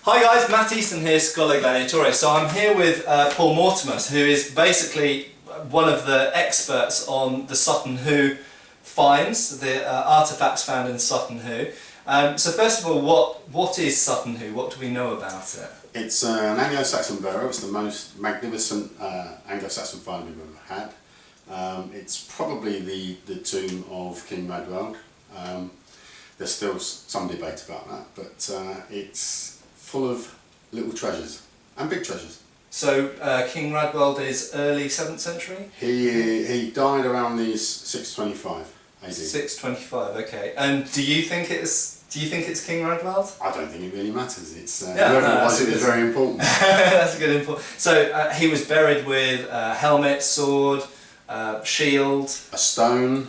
Hi guys, Matt Easton here, Scholar Gladiatore. So I'm here with Paul Mortimer, who is basically one of the experts on the Sutton Hoo finds, the artefacts found in Sutton Hoo. So first of all, what is Sutton Hoo? What do we know about it? It's an Anglo-Saxon burial. It's the most magnificent Anglo-Saxon find we've ever had. It's probably the tomb of King Radwald. There's still some debate about that, but it's full of little treasures and big treasures. So King Radwald is early 7th century? He died around these 625 AD. 625, okay. And do you think it's King Radwald? I don't think it really matters. It's Yeah, whoever it was, it was very important. That's a good input. So he was buried with helmet, sword, shield, A stone,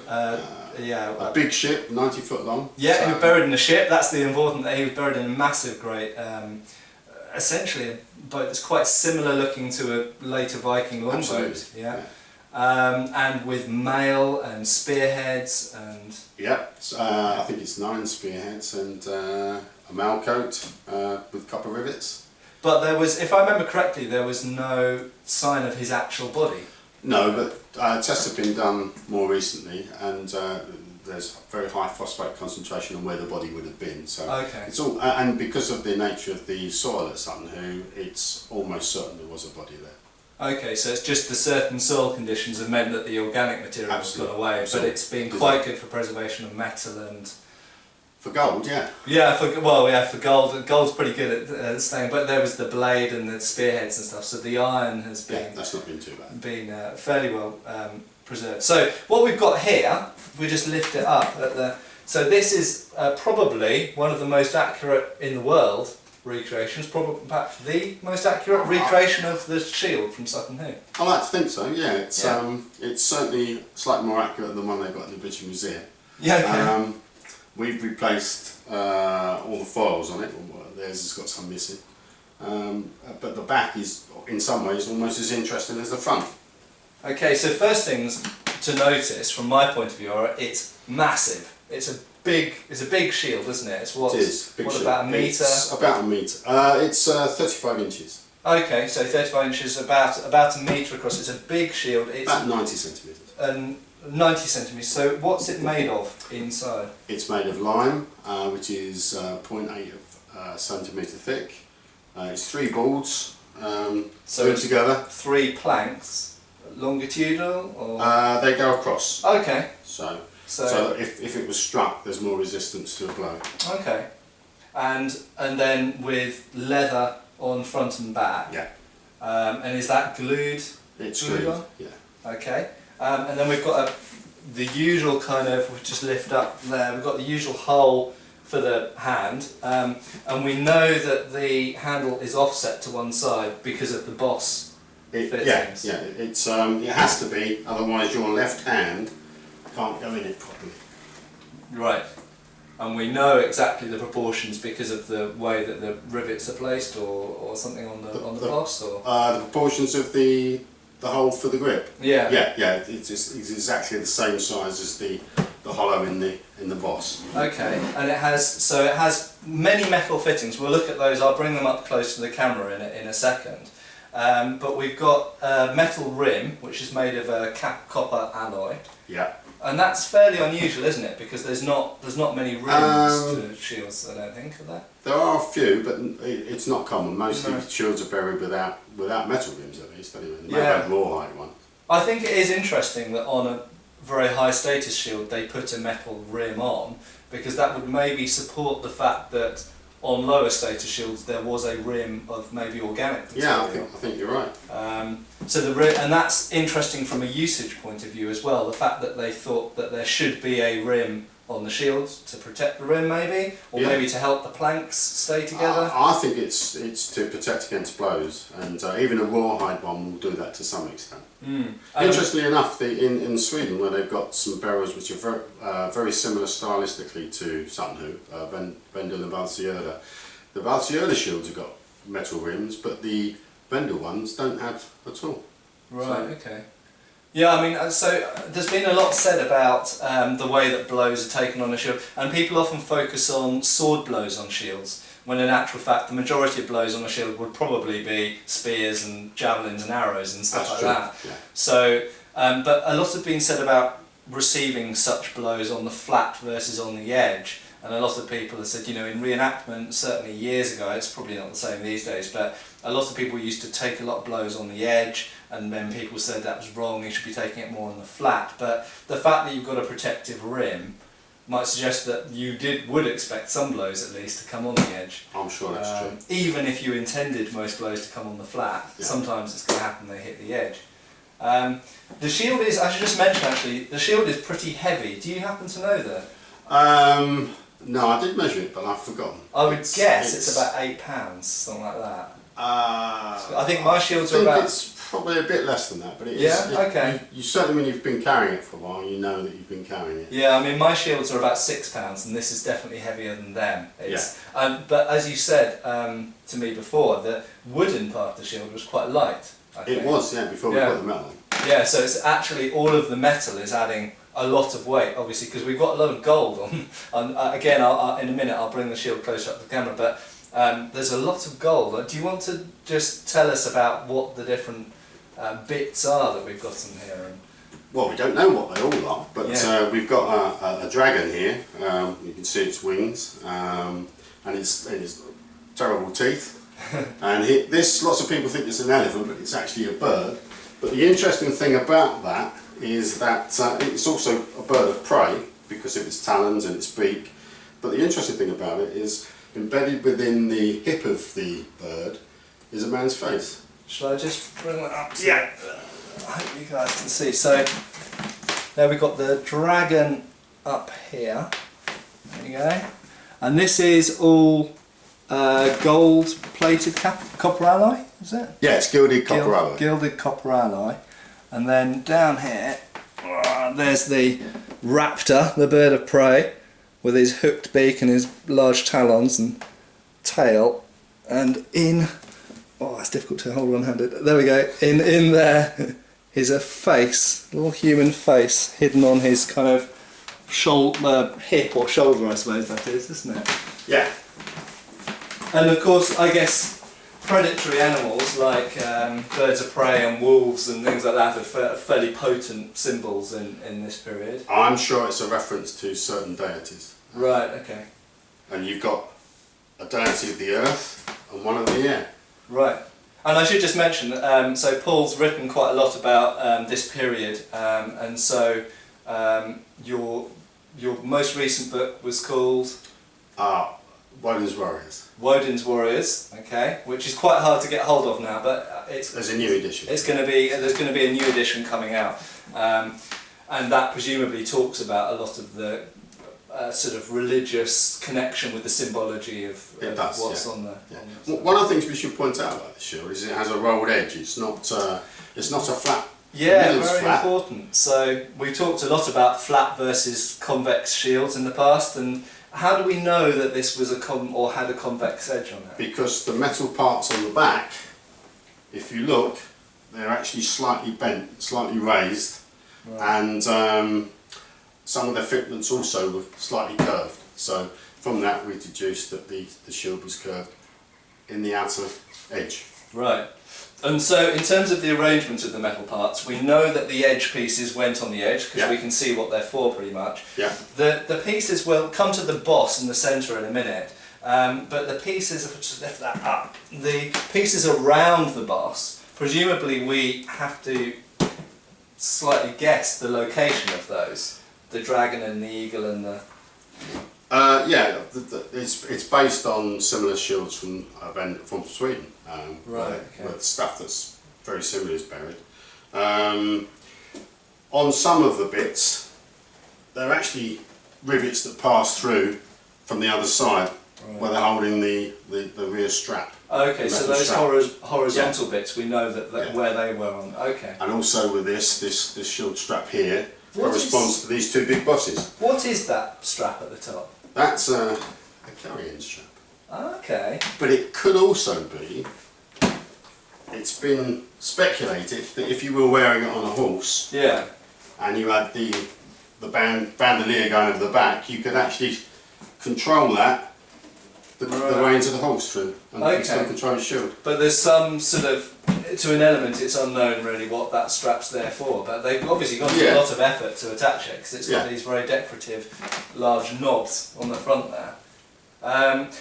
yeah, a big ship, 90 foot long. yeah, So, he was buried in a ship. That's the important thing. He was buried in a massive, great, essentially a boat that's quite similar looking to a later Viking longboat. Absolutely, Yeah. And with mail and spearheads and... yeah, I think it's 9 spearheads and a mail coat with copper rivets. But there was, if I remember correctly, there was no sign of his actual body. No, but tests have been done more recently, and there's very high phosphate concentration on where the body would have been. So Okay. it's all, and because of the nature of the soil at Sutton Hoo, it's almost certain there was a body there. Okay, so it's just the certain soil conditions have meant that the organic material has gone Absolutely. away, but it's been quite good for preservation of metal and... For gold, yeah. Yeah, for gold, gold's pretty good at staying, but there was the blade and the spearheads and stuff, so the iron has been... Yeah, that's not been too bad. Been fairly well preserved. So what we've got here, we just lift it up at the... So this is probably one of the most accurate in the world recreations, probably perhaps the most accurate recreation of the shield from Sutton Hoo. I like to think so, yeah. It's Yeah. it's certainly slightly more accurate than the one they've got in the British Museum. Yeah, okay. We've replaced all the foils on it, theirs has got some missing. But the back is, in some ways, almost as interesting as the front. Okay, so first things to notice from my point of view are it's massive. It's a big shield, isn't it? It's what? It is. Big shield. About a metre? It's about a metre. It's 35 inches. Okay, so 35 inches, about a metre across. It's a big shield. It's About 90 centimetres. 90 centimetres. So what's it made of inside? It's made of lime, which is 0.8 centimetre thick. It's 3 boards So glued it's together. 3 planks, longitudinal or? They go across. Okay. So So if it was struck, there's more resistance to a blow. okay, and then with leather on front and back. Yeah. And is that glued? It's Glued glued. on? Yeah. Okay. And then we've got the usual kind of, we just lift up there, we've got the usual hole for the hand, and we know that the handle is offset to one side because of the boss fittings. It has to be, otherwise your left hand can't go in it properly. Right. And we know exactly the proportions because of the way that the rivets are placed, or something on the boss, or The proportions of the hole for the grip. yeah. Yeah. It's exactly the same size as the hollow in the boss. Okay, and it has many metal fittings. We'll look at those. I'll bring them up close to the camera in a second. But we've got a metal rim which is made of a copper alloy. Yeah. And that's fairly unusual, isn't it? Because there's not many rims to shields, I don't think, are there? There are a few, but it's not common. Most No. shields are buried without metal rims, at least. Anyway, they might Yeah. have rawhide one. I think it is interesting that on a very high status shield they put a metal rim on, because that would maybe support the fact that on lower status shields there was a rim of maybe organic material. Yeah, I think you're right. So the rim, and that's interesting from a usage point of view as well. The fact that they thought that there should be a rim on the shield to protect the rim, maybe, or Yeah. maybe to help the planks stay together. I think it's to protect against blows, and even a rawhide one will do that to some extent. Interestingly enough, in Sweden, where they've got some barrows which are very similar stylistically to Sutton Hoo, Vendel and Valsjöda. The Valsjöda shields have got metal rims, but the Vendel ones don't have at all. Right. Okay. Yeah, I mean, so there's been a lot said about the way that blows are taken on a shield, and people often focus on sword blows on shields. when in actual fact the majority of blows on a shield would probably be spears and javelins and arrows and stuff like that. Yeah. So, but a lot has been said about receiving such blows on the flat versus on the edge, and a lot of people have said, you know, in reenactment, certainly years ago, it's probably not the same these days, but a lot of people used to take a lot of blows on the edge, and then people said that was wrong, you should be taking it more on the flat. But the fact that you've got a protective rim might suggest that you would expect some blows at least to come on the edge. I'm sure that's true. Even if you intended most blows to come on the flat, sometimes it's going to happen they hit the edge. The shield is, I should just mention actually, the shield is pretty heavy. Do you happen to know that? No, I did measure it, but I've forgotten. I would guess it's about £8, something like that. I think my shields are about... It's probably a bit less than that, but it is. Yeah, okay. You certainly, when you've been carrying it for a while, you know that you've been carrying it. Yeah, I mean my shields are about £6 and this is definitely heavier than them. But as you said to me before, the wooden part of the shield was quite light. It was, yeah, before we put the metal on. Yeah, so it's actually all of the metal is adding a lot of weight, obviously, because we've got a lot of gold on. Again, in a minute I'll bring the shield closer up to the camera, but there's a lot of gold. Do you want to just tell us about what the different bits are that we've got in here? Well, we don't know what they all are, but we've got a dragon here. You can see its wings and its terrible teeth. And lots of people think it's an elephant, but it's actually a bird. But the interesting thing about that is that it's also a bird of prey because of its talons and its beak. But the interesting thing about it is embedded within the hip of the bird is a man's face. Shall I just bring that up? Yeah. I hope you guys can see. So there we've got the dragon up here. There you go. And this is all gold plated copper alloy, is it? Yeah, it's gilded copper alloy. Gilded copper alloy. And then down here, there's the raptor, the bird of prey, with his hooked beak and his large talons and tail. And it's difficult to hold one-handed. There we go. In there is a face, a little human face, hidden on his kind of hip or shoulder, I suppose that is, isn't it? Yeah. And of course, I guess predatory animals like birds of prey and wolves and things like that are fairly potent symbols in this period. I'm sure it's a reference to certain deities. Right, okay. And you've got a deity of the earth and one of the air. Right. And I should just mention, so Paul's written quite a lot about this period, and so your most recent book was called? Woden's Warriors. Woden's Warriors, okay, which is quite hard to get hold of now, but there's a new edition. There's going to be a new edition coming out, and that presumably talks about a lot of the sort of religious connection with the symbology of what's on the. Yeah. One of the things we should point out about the shield is it has a rolled edge. It's not a flat. Yeah, very important. So we talked a lot about flat versus convex shields in the past, and how do we know that this was had a convex edge on it? Because the metal parts on the back, if you look, they're actually slightly bent, slightly raised, and some of the fitments also were slightly curved. So from that we deduced that the shield was curved in the outer edge. Right. And so in terms of the arrangement of the metal parts, we know that the edge pieces went on the edge because we can see what they're for pretty much. Yeah. The pieces will come to the boss in the centre in a minute, but the pieces, if I just lift that up, the pieces around the boss, presumably we have to slightly guess the location of those, the dragon and the eagle and the... it's based on similar shields from Sweden. Where stuff that's very similar is buried. On some of the bits, they're actually rivets that pass through from the other side, where they're holding the rear strap. Okay, so those horizontal bits, we know that where they were on. Okay. And also with this shield strap here corresponds to these two big bosses. What is that strap at the top? That's a carrying strap. Okay. But it could also be, it's been speculated that if you were wearing it on a horse, and you had the bandolier going over the back, you could actually control that the reins of the horse through, and you can still control his shield. But there's some sort of, to an element, it's unknown really what that strap's there for. But they've obviously gone to a lot of effort to attach it because it's got these very decorative, large knobs on the front there.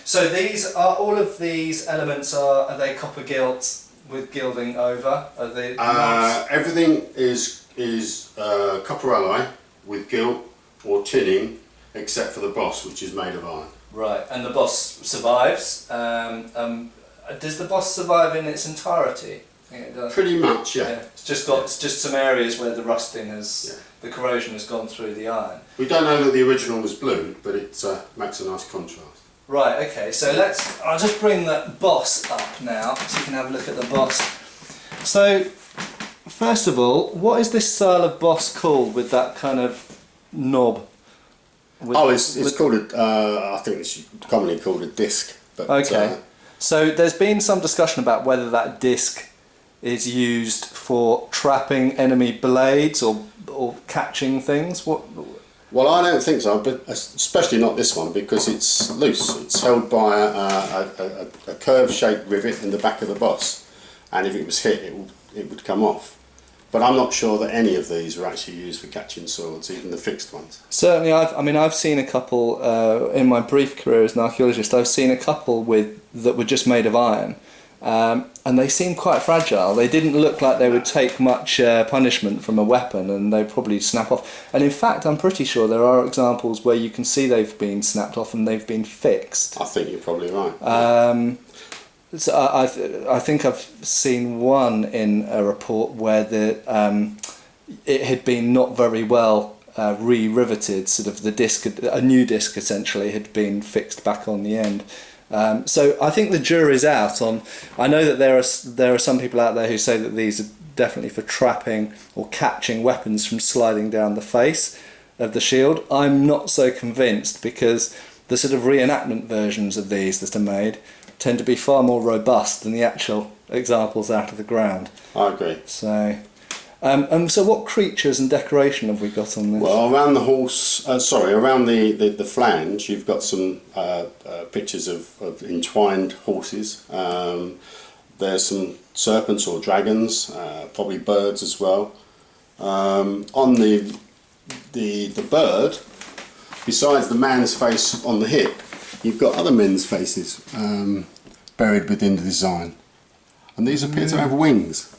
So these are all of these elements are they copper gilt with gilding over? Are they everything is copper alloy with gilt or tinning, except for the boss, which is made of iron. Right, and the boss survives. Does the boss survive in its entirety? I think it does. Pretty much, yeah. It's just some areas where the rusting has, the corrosion has gone through the iron. We don't know that the original was blued, but it makes a nice contrast. Right, okay, so I'll just bring the boss up now so you can have a look at the boss. So, first of all, what is this style of boss called with that kind of knob? It's called I think it's commonly called a disc. But, okay, so there's been some discussion about whether that disc is used for trapping enemy blades or catching things. Well, I don't think so, but especially not this one because it's loose. It's held by a curve-shaped rivet in the back of the boss, and if it was hit, it would come off. But I'm not sure that any of these were actually used for catching swords, even the fixed ones. Certainly, I've seen a couple in my brief career as an archaeologist. I've seen a couple that were just made of iron. And they seemed quite fragile. They didn't look like they would take much punishment from a weapon, and they'd probably snap off. And in fact, I'm pretty sure there are examples where you can see they've been snapped off and they've been fixed. I think you're probably right. So I think I've seen one in a report where it had been not very well re-riveted. Sort of the disc, a new disc essentially, had been fixed back on the end. So I think the jury's out on. I know that there are some people out there who say that these are definitely for trapping or catching weapons from sliding down the face of the shield. I'm not so convinced because the sort of reenactment versions of these that are made tend to be far more robust than the actual examples out of the ground. I agree. So. So what creatures and decoration have we got on this? Well, around the horse, around the flange, you've got some pictures of entwined horses. There's some serpents or dragons, probably birds as well. On the bird, besides the man's face on the hip, you've got other men's faces buried within the design, and these appear to have wings.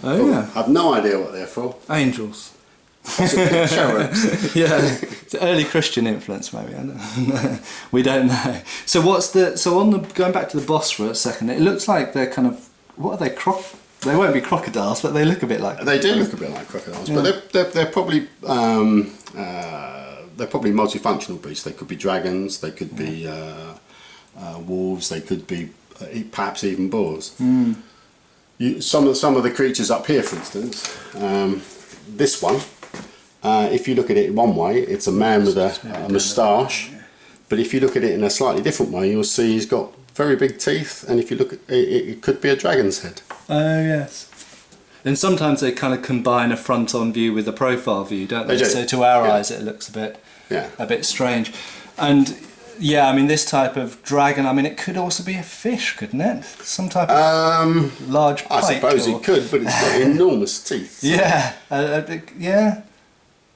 Oh yeah. I've no idea what they're for. Angels. Cherubs. Yeah, it's early Christian influence maybe. I don't know. We don't know. So going back to the boss for a second, it looks like they're kind of, what are they? They won't be crocodiles, but they look a bit like. They do look a bit like crocodiles, but they're probably multifunctional beasts. They could be dragons. They could be wolves. They could be perhaps even boars. Mm. Some of the creatures up here, for instance, this one, if you look at it one way, it's a man with a moustache, but if you look at it in a slightly different way, you'll see he's got very big teeth, and if you look at it, it could be a dragon's head. Oh yes. And sometimes they kind of combine a front-on view with a profile view, don't they? So to our eyes, it looks a bit strange. And yeah, I mean, this type of dragon, I mean, it could also be a fish, couldn't it? Some type of large pike. I suppose it could, but it's got enormous teeth. Yeah, yeah.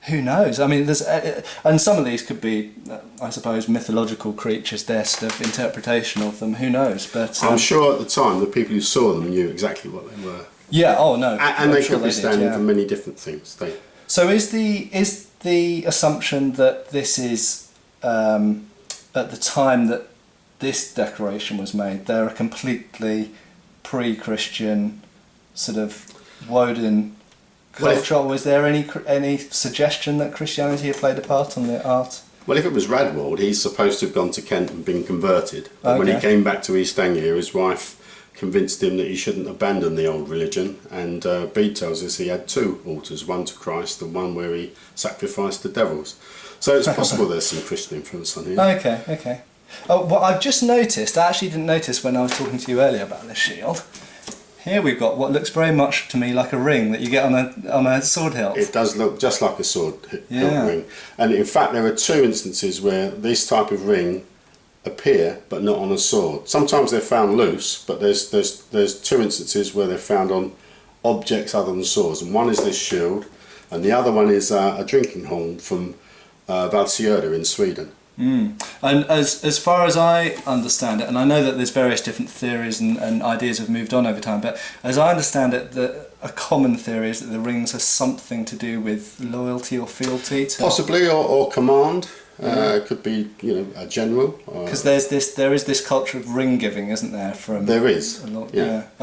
Who knows? I mean, there's and some of these could be, I suppose, mythological creatures. Their sort of interpretation of them. Who knows? But I'm sure at the time the people who saw them knew exactly what they were. Yeah. Oh no. And they could be standing for many different things. So is the assumption that this is at the time that this decoration was made, they're a completely pre-Christian sort of Woden culture? Or was there any suggestion that Christianity had played a part on the art? Well, if it was Radwald, he's supposed to have gone to Kent and been converted. But when he came back to East Anglia, his wife convinced him that he shouldn't abandon the old religion, and Bede tells us he had two altars, one to Christ and one where he sacrificed the devils. So it's possible there's some Christian influence on here. Okay. Oh, well, I've just noticed, I actually didn't notice when I was talking to you earlier about this shield. Here we've got what looks very much to me like a ring that you get on a sword hilt. It does look just like a sword hilt ring. And in fact there are two instances where this type of ring appear, but not on a sword. Sometimes they're found loose, but there's 2 instances where they're found on objects other than swords, and one is this shield, and the other one is a drinking horn from Valsjöder in Sweden. And as far as I understand it, and I know that there's various different theories and ideas have moved on over time, but as I understand it, a common theory is that the rings are something to do with loyalty or fealty to... Possibly, or command. It could be, a general. Because there is this culture of ring giving, isn't there? From there is, a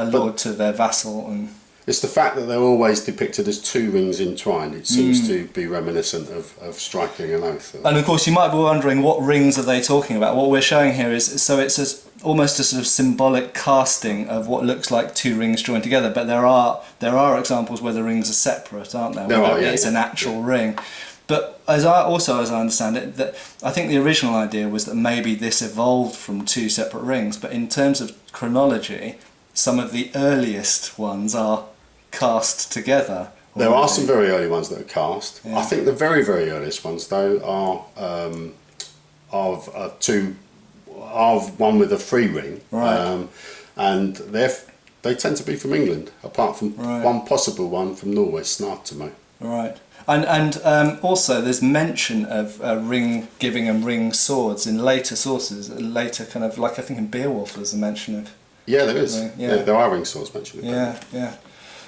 lord to their vassal, and it's the fact that they're always depicted as 2 rings entwined. It seems to be reminiscent of striking an oath. And of course, you might be wondering, what rings are they talking about? What we're showing here is, so it's almost a sort of symbolic casting of what looks like 2 rings joined together. But there are examples where the rings are separate, aren't there? It's an actual ring. But as I understand it, that I think the original idea was that maybe this evolved from 2 separate rings. But in terms of chronology, some of the earliest ones are cast together. There are some very early ones that are cast. Yeah. I think the very, very earliest ones, though, are one with a 3 ring, right. And they tend to be from England, apart from one possible one from Norway, Snartemo. Right. And also there's mention of ring giving and ring swords in later sources, later kind of, like I think in Beowulf there's a mention of... Yeah, there is. Yeah. There are ring swords mentioned. Yeah.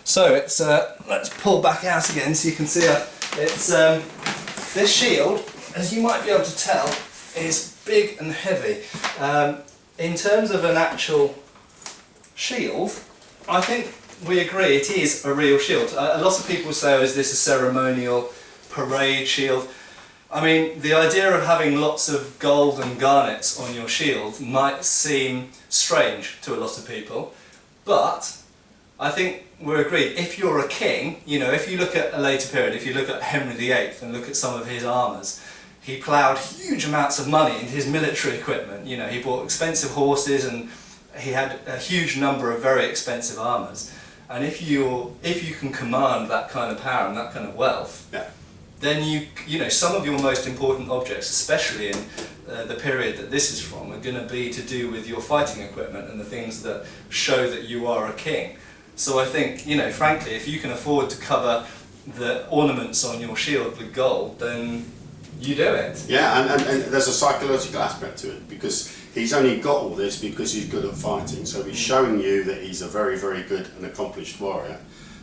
So it's let's pull back out again so you can see it. It's this shield, as you might be able to tell, is big and heavy. In terms of an actual shield, I think we agree it is a real shield. A lot of people say, oh, is this a ceremonial parade shield? I mean, the idea of having lots of gold and garnets on your shield might seem strange to a lot of people, but I think we're agreed, if you're a king, if you look at a later period, if you look at Henry VIII and look at some of his armours, he ploughed huge amounts of money into his military equipment. He bought expensive horses and he had a huge number of very expensive armours. And if you can command that kind of power and that kind of wealth, then some of your most important objects, especially in the period that this is from, are going to be to do with your fighting equipment and the things that show that you are a king. So I think, frankly, if you can afford to cover the ornaments on your shield with gold, then you do it. Yeah, and there's a psychological aspect to it, because he's only got all this because he's good at fighting. So he's showing you that he's a very, very good and accomplished warrior.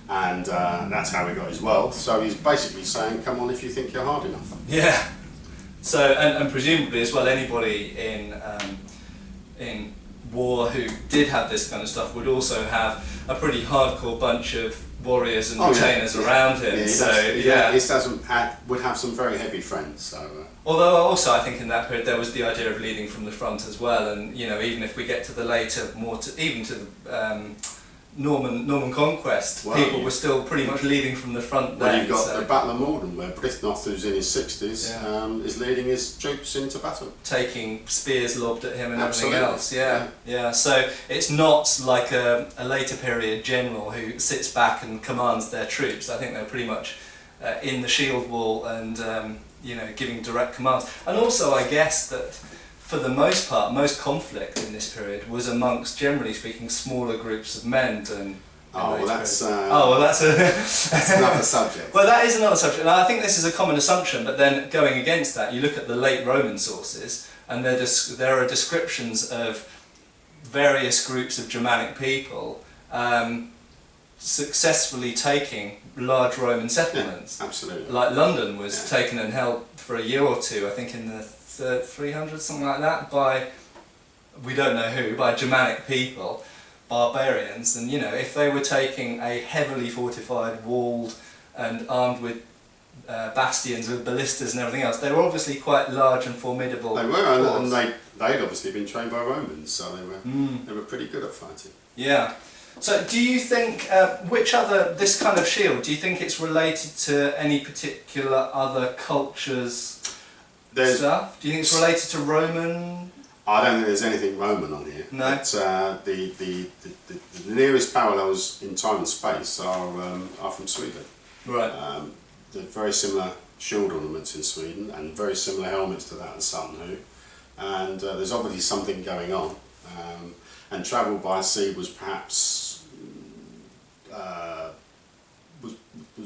And that's how he got his wealth. So he's basically saying, come on if you think you're hard enough. Yeah. So, and presumably as well, anybody in war who did have this kind of stuff would also have a pretty hardcore bunch of warriors and retainers around him. Yeah, would have some very heavy friends. So. Although also I think in that period there was the idea of leading from the front as well, and even if we get to the later, even to the Norman conquest, people were still pretty much leading from the front there. Well, you've got the Battle of Morden, where Brythnoth, who's in his 60s, is leading his troops into battle. Taking spears lobbed at him and everything else, yeah. So it's not like a later period general who sits back and commands their troops. I think they're pretty much in the shield wall and giving direct commands. And also I guess that for the most part, most conflict in this period was amongst, generally speaking, smaller groups of men than... that's another subject. Well, that is another subject, and I think this is a common assumption, but then going against that, you look at the late Roman sources, and there are descriptions of various groups of Germanic people successfully taking large Roman settlements. Yeah, absolutely. Like London was taken and held for a year or two, I think in the 300s, something like that, by, we don't know who, by Germanic people, barbarians. And if they were taking a heavily fortified, walled and armed with bastions with ballistas and everything else, they were obviously quite large and formidable. They were, and they'd obviously been trained by Romans, so they were pretty good at fighting. Yeah. So do you think, this kind of shield, do you think it's related to any particular other cultures' stuff? Do you think it's related to Roman? I don't think there's anything Roman on here. No. But, the nearest parallels in time and space are from Sweden. Right. They're very similar shield ornaments in Sweden, and very similar helmets to that in Sutton Hoo. and there's obviously something going on. And travel by sea was perhaps was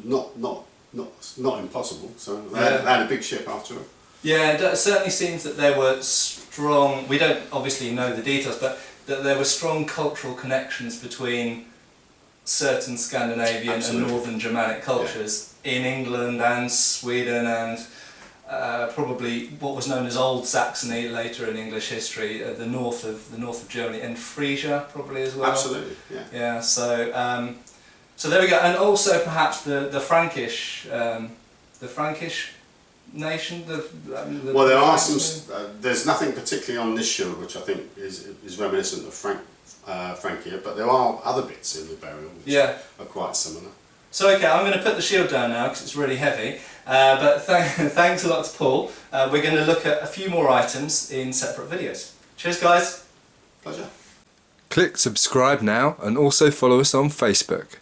not impossible. So they had a big ship after it. Yeah, it certainly seems that there were strong. We don't obviously know the details, but that there were strong cultural connections between certain Scandinavian Absolutely. and Northern Germanic cultures in England and Sweden and probably what was known as Old Saxony later in English history, the north of Germany, and Frisia probably as well. Absolutely, yeah. Yeah, so there we go, and also perhaps the Frankish nation. Well, there are some. There's nothing particularly on this shield which I think is reminiscent of Frankia, but there are other bits in the burial which are quite similar. So okay, I'm going to put the shield down now because it's really heavy. But thanks a lot to Paul. We're going to look at a few more items in separate videos. Cheers, guys. Pleasure. Click subscribe now and also follow us on Facebook.